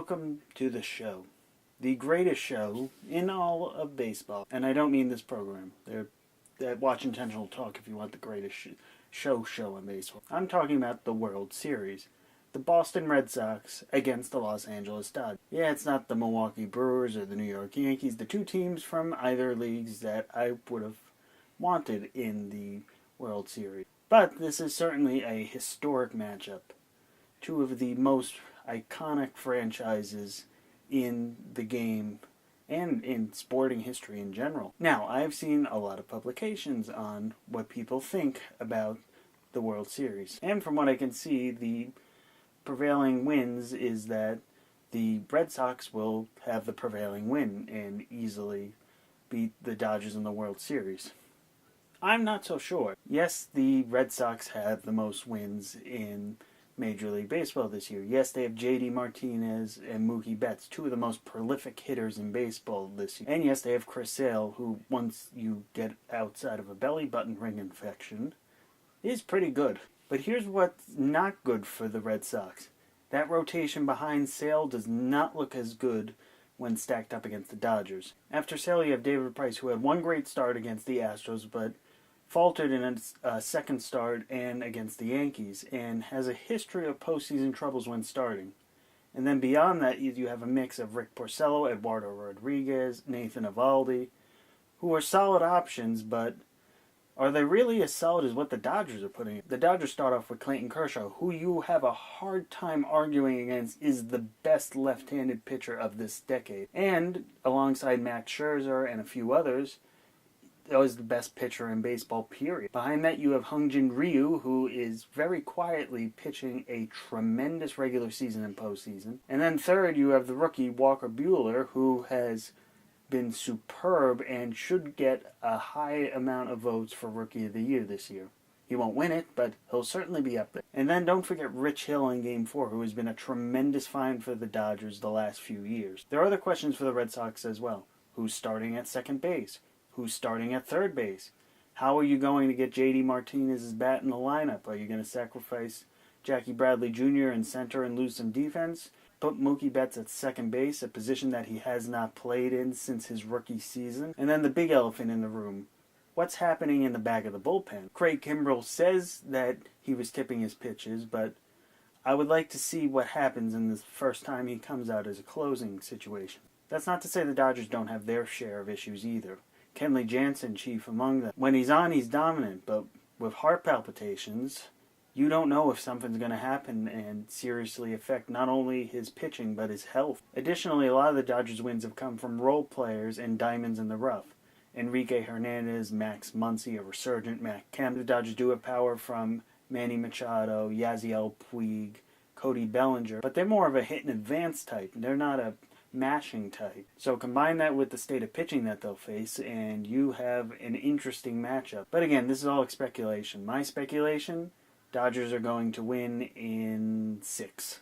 welcome to the show. The greatest show in all of baseball. And I don't mean this program. Watch Intentional Talk if you want the greatest show in baseball. I'm talking about the World Series. The Boston Red Sox against the Los Angeles Dodgers. Yeah, it's not the Milwaukee Brewers or the New York Yankees, the two teams from either leagues that I would have wanted in the World Series. But this is certainly a historic matchup. Two of the most iconic franchises in the game and in sporting history in general. Now, I've seen a lot of publications on what people think about the World Series. And from what I can see, the prevailing winds is that the Red Sox will have the prevailing win and easily beat the Dodgers in the World Series. I'm not so sure. Yes, the Red Sox have the most wins in Major League Baseball this year. Yes, they have J.D. Martinez and Mookie Betts, two of the most prolific hitters in baseball this year. And yes, they have Chris Sale, who, once you get outside of a belly button ring infection, is pretty good. But here's what's not good for the Red Sox. That rotation behind Sale does not look as good when stacked up against the Dodgers. After Sale, you have David Price, who had one great start against the Astros, but faltered in a second start and against the Yankees, and has a history of postseason troubles when starting. And then beyond that, you have a mix of Rick Porcello, Eduardo Rodriguez, Nathan Eovaldi, who are solid options, but are they really as solid as what the Dodgers are putting in? The Dodgers start off with Clayton Kershaw, who you have a hard time arguing against is the best left-handed pitcher of this decade. And alongside Max Scherzer and a few others, is the best pitcher in baseball, period. Behind that, you have Hyun-Jin Ryu, who is very quietly pitching a tremendous regular season and postseason. And then third, you have the rookie Walker Buehler, who has been superb and should get a high amount of votes for Rookie of the Year this year. He won't win it, but he'll certainly be up there. And then don't forget Rich Hill in Game 4, who has been a tremendous find for the Dodgers the last few years. There are other questions for the Red Sox as well. Who's starting at second base? Who's starting at third base? How are you going to get J.D. Martinez's bat in the lineup? Are you going to sacrifice Jackie Bradley Jr. in center and lose some defense? Put Mookie Betts at second base, a position that he has not played in since his rookie season. And then the big elephant in the room. What's happening in the back of the bullpen? Craig Kimbrell says that he was tipping his pitches, but I would like to see what happens in the first time he comes out as a closing situation. That's not to say the Dodgers don't have their share of issues either. Kenley Jansen chief among them. When he's on, he's dominant, but with heart palpitations, you don't know if something's going to happen and seriously affect not only his pitching, but his health. Additionally, a lot of the Dodgers' wins have come from role players and diamonds in the rough. Enrique Hernandez, Max Muncy, a resurgent Matt Kemp. The Dodgers do have power from Manny Machado, Yasiel Puig, Cody Bellinger, but they're more of a hit-and-advance type. They're not a mashing type. So combine that with the state of pitching that they'll face, and you have an interesting matchup. But again, this is all speculation. My speculation, Dodgers are going to win in 6.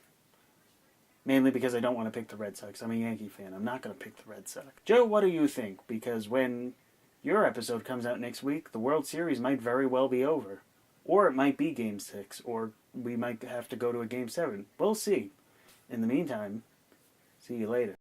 Mainly because I don't want to pick the Red Sox. I'm a Yankee fan. I'm not going to pick the Red Sox. Joe, what do you think? Because when your episode comes out next week, the World Series might very well be over. Or it might be Game 6, or we might have to go to a Game 7. We'll see. In the meantime, see you later.